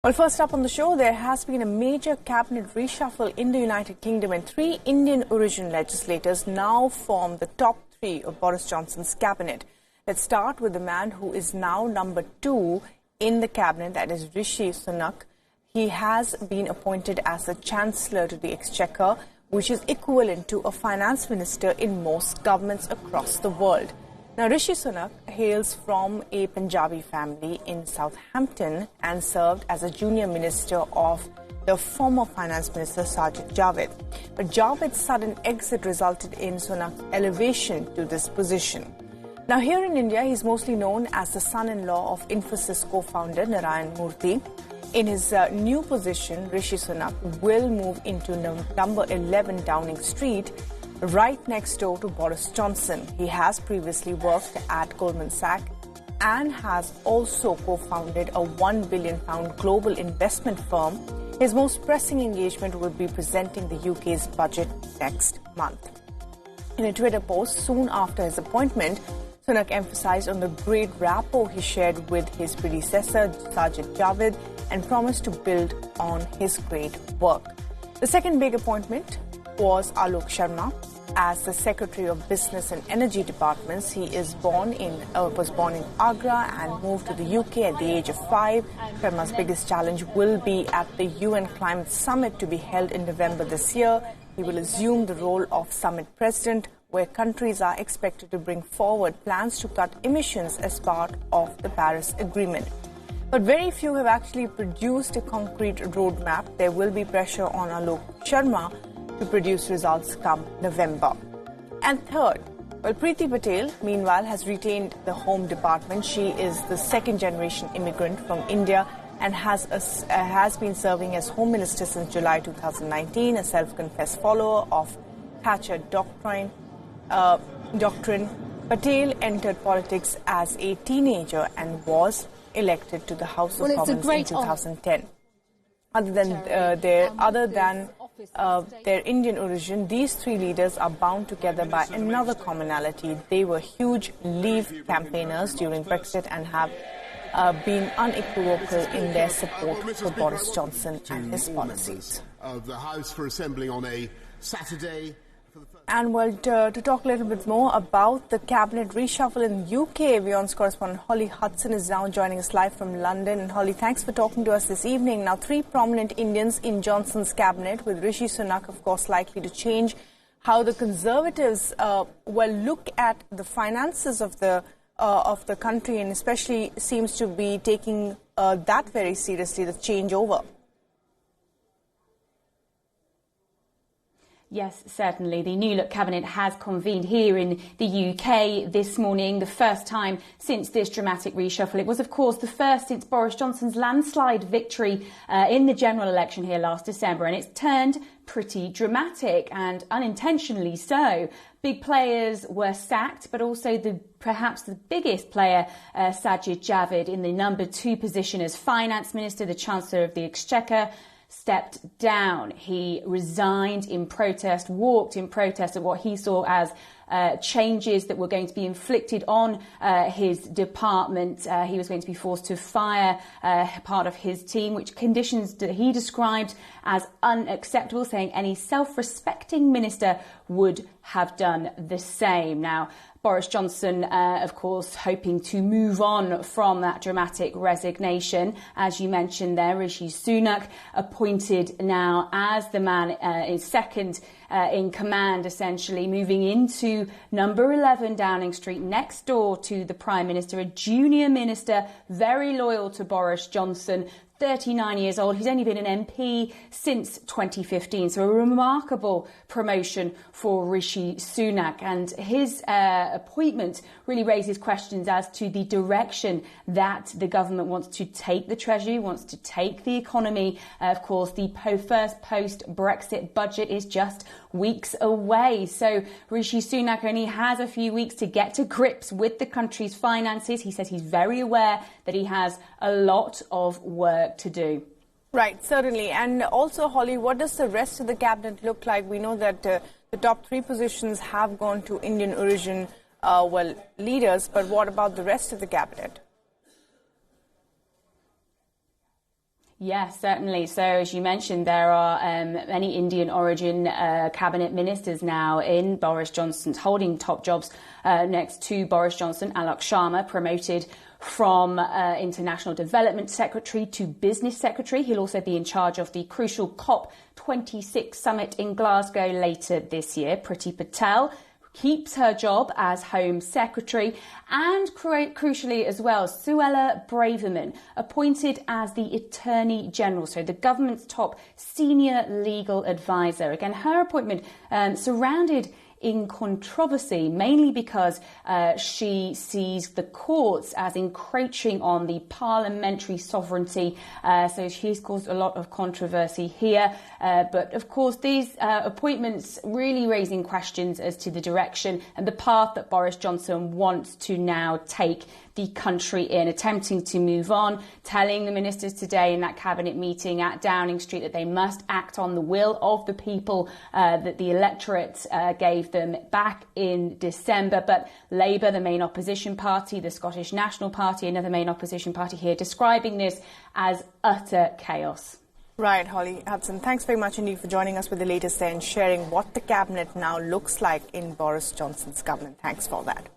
Well, first up on the show, there has been a major cabinet reshuffle in the United Kingdom, and three Indian-origin legislators now form the top three of Boris Johnson's cabinet. Let's start with the man who is now number 2 in the cabinet, that is Rishi Sunak. He has been appointed as the Chancellor to the Exchequer, which is equivalent to a finance minister in most governments across the world. Now, Rishi Sunak hails from a Punjabi family in Southampton and served as a junior minister of the former finance minister Sajid Javid. But Javid's sudden exit resulted in Sunak's elevation to this position. Now, here in India, he's mostly known as the son-in-law of Infosys co-founder Narayan Murthy. In his new position, Rishi Sunak will move into number 11 Downing Street, right next door to Boris Johnson. He has previously worked at Goldman Sachs and has also co-founded a £1 billion global investment firm. His most pressing engagement will be presenting the UK's budget next month. In a Twitter post soon after his appointment, Sunak emphasized on the great rapport he shared with his predecessor, Sajid Javid, and promised to build on his great work. The second big appointment was Alok Sharma as the Secretary of Business and Energy Departments. He was born in Agra and moved to the UK at the age of 5. Sharma's biggest challenge will be at the UN Climate Summit to be held in November this year. He will assume the role of Summit President, where countries are expected to bring forward plans to cut emissions as part of the Paris Agreement. But very few have actually produced a concrete roadmap. There will be pressure on Alok Sharma to produce results come November. And third, well, Priti Patel, meanwhile, has retained the Home Department. She is the second-generation immigrant from India and has been serving as Home Minister since July 2019, a self-confessed follower of Thatcher doctrine. Patel entered politics as a teenager and was elected to the House of Commons in 2010. Other than their Indian origin, these three leaders are bound together by another commonality. They were huge Leave campaigners during Brexit and have been unequivocal in their support for Boris Johnson and his policies. Of the House for assembling on a Saturday. And well, to talk a little bit more about the cabinet reshuffle in the UK, WION's correspondent Holly Hudson is now joining us live from London. And Holly, thanks for talking to us this evening. Now, three prominent Indians in Johnson's cabinet, with Rishi Sunak, of course, likely to change how the Conservatives look at the finances of the country, and especially seems to be taking that very seriously, the changeover. Yes, certainly. The New Look cabinet has convened here in the UK this morning, the first time since this dramatic reshuffle. It was, of course, the first since Boris Johnson's landslide victory in the general election here last December, and it's turned pretty dramatic, and unintentionally so. Big players were sacked, but also perhaps the biggest player, Sajid Javid, in the number 2 position as finance minister, the Chancellor of the Exchequer, stepped down. He resigned in protest, walked in protest at what he saw as changes that were going to be inflicted on his department. He was going to be forced to fire part of his team, which conditions that he described as unacceptable, saying any self-respecting minister would have done the same. Now, Boris Johnson, of course, hoping to move on from that dramatic resignation. As you mentioned there, Rishi Sunak appointed now as the man is second in command, essentially, moving into number 11 Downing Street, next door to the Prime Minister, a junior minister, very loyal to Boris Johnson, 39 years old. He's only been an MP since 2015, so a remarkable promotion for Rishi Sunak. And his appointment really raises questions as to the direction that the government wants to take the Treasury, wants to take the economy. Of course, the first post-Brexit budget is just weeks away. So Rishi Sunak only has a few weeks to get to grips with the country's finances. He says he's very aware that he has a lot of work to do. Right, certainly. And also, Holly, what does the rest of the cabinet look like? We know that the top 3 positions have gone to Indian origin leaders, but what about the rest of the cabinet? Yes, certainly. So, as you mentioned, there are many Indian origin cabinet ministers now in Boris Johnson's holding top jobs next to Boris Johnson. Alok Sharma, promoted from International Development Secretary to Business Secretary. He'll also be in charge of the crucial COP26 summit in Glasgow later this year. Priti Patel keeps her job as Home Secretary, and crucially as well, Suella Braverman, appointed as the Attorney General, so the government's top senior legal advisor. Again, her appointment surrounded in controversy, mainly because she sees the courts as encroaching on the parliamentary sovereignty. So she's caused a lot of controversy here. But of course, these appointments really raising questions as to the direction and the path that Boris Johnson wants to now take the country in, attempting to move on, telling the ministers today in that cabinet meeting at Downing Street that they must act on the will of the people that the electorate gave them back in December. But Labour, the main opposition party, the Scottish National Party, another main opposition party here, describing this as utter chaos. Right, Holly Hudson, thanks very much indeed for joining us with the latest there and sharing what the cabinet now looks like in Boris Johnson's government. Thanks for that.